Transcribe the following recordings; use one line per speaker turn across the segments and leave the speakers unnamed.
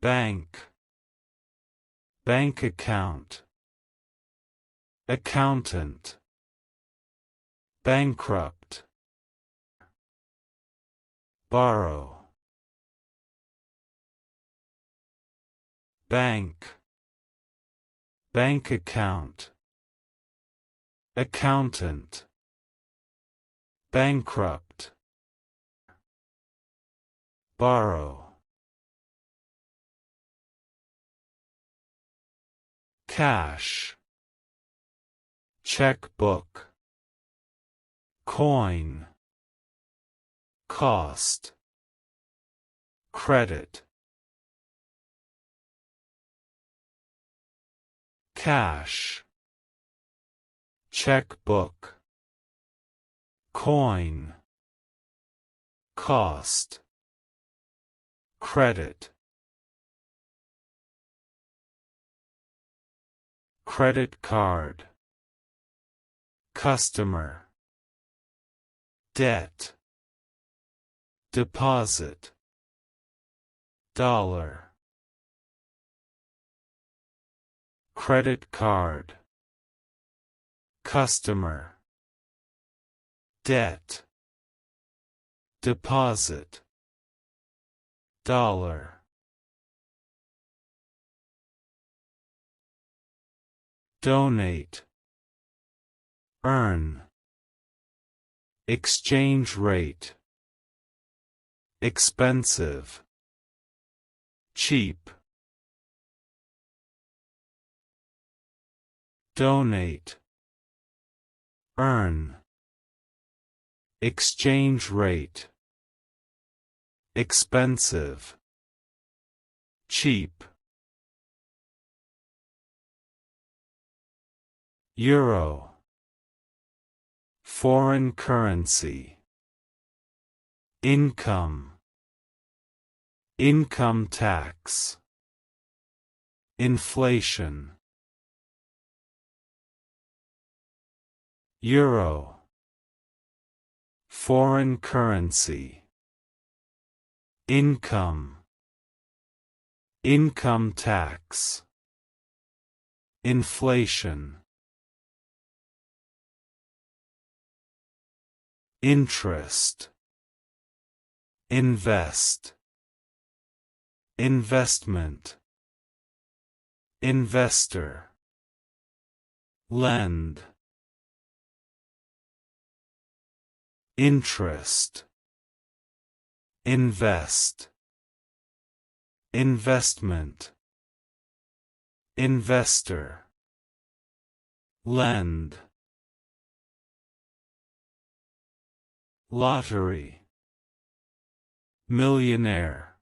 bank, bank account, accountant, bankrupt, borrow, bank, bank account, accountant, bankrupt, borrow, cash, checkbook, coin, cost, credit, cash, checkbook, coin, cost, credit, credit card, customer, debt, deposit, dollar, credit card, customer, debt, deposit, dollar, donate, earn, exchange rate, expensive, cheap, donate, earn, exchange rate, expensive, cheap, euro, foreign currency, income, income tax, inflation, euro, foreign currency, income, income tax, inflation, interest, invest, investment, investor, lend, interest, invest, investment, investor, lend, lottery, millionaire,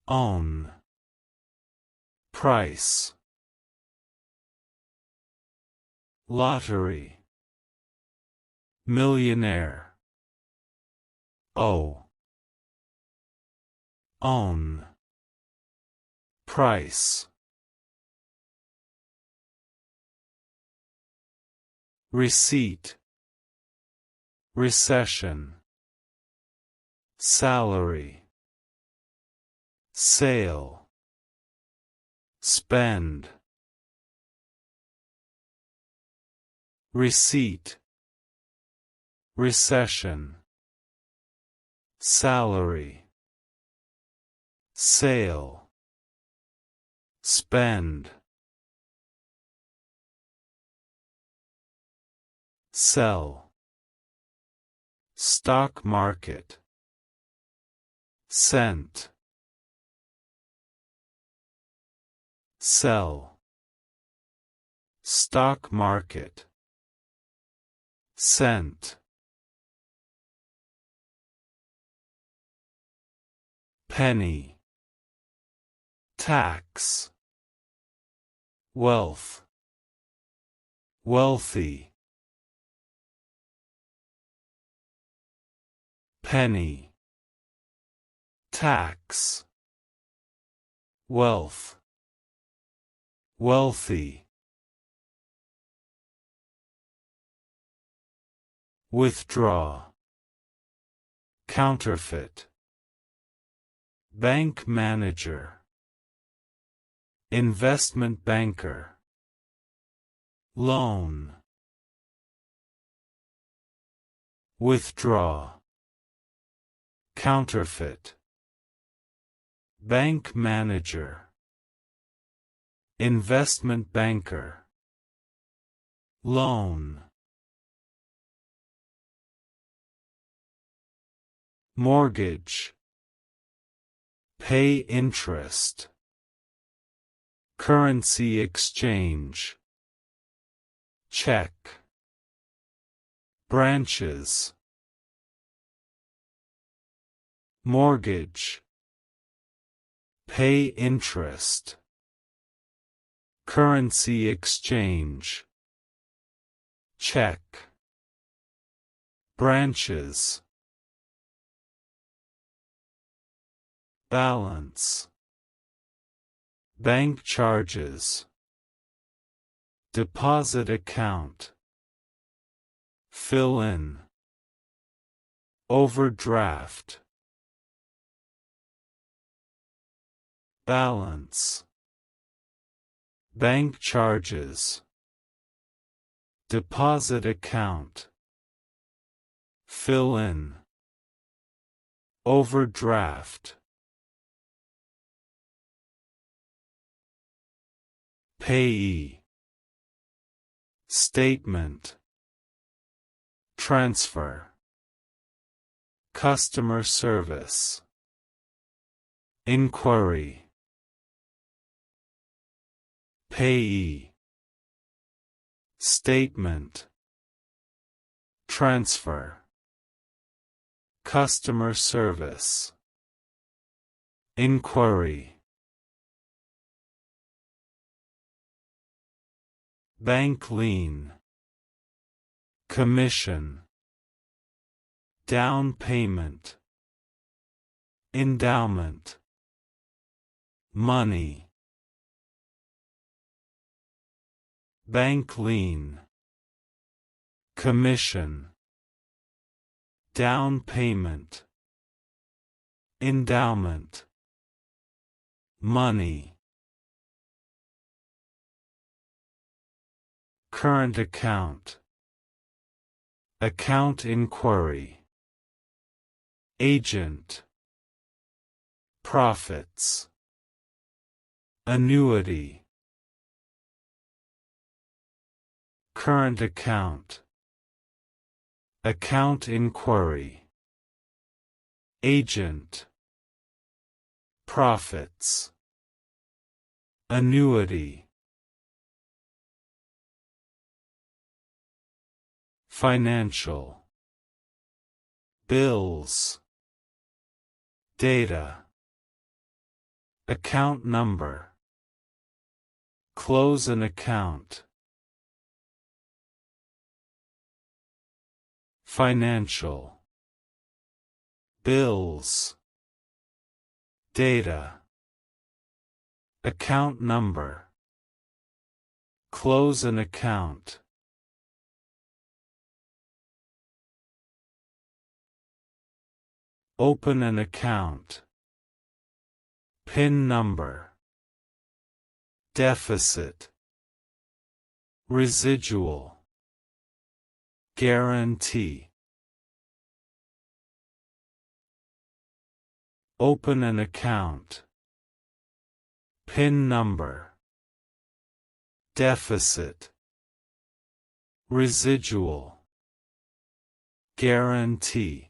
own, price, lottery, millionaire, own, price, receipt, recession, salary, sale, spend, receipt, recession, salary, sale, spend, sell, stock market, cent, sell, stock market, cent, penny, tax, wealth, wealthy, penny, tax, wealth, wealthy, withdraw, counterfeit, bank manager, investment banker, loan, withdraw, counterfeit, bank manager, investment banker, loan, mortgage, pay interest, currency exchange, check, branches, mortgage, pay interest, currency exchange, check, branches, balance, bank charges, deposit account, fill in, overdraft, balance, bank charges, deposit account, fill in, overdraft, payee, statement, transfer, customer service, inquiry, payee, statement, transfer, customer service, inquiry, bank lien, commission, down payment, endowment, money, bank lien, commission, down payment, endowment, money, current account, account inquiry, agent, profits, annuity, current account, account inquiry, agent, profits, annuity, financial, bills, data, account number, close an account, financial, bills, data, account number, close an account, open an account, PIN number, deficit, residual, guarantee, open an account, PIN number, deficit, residual, guarantee.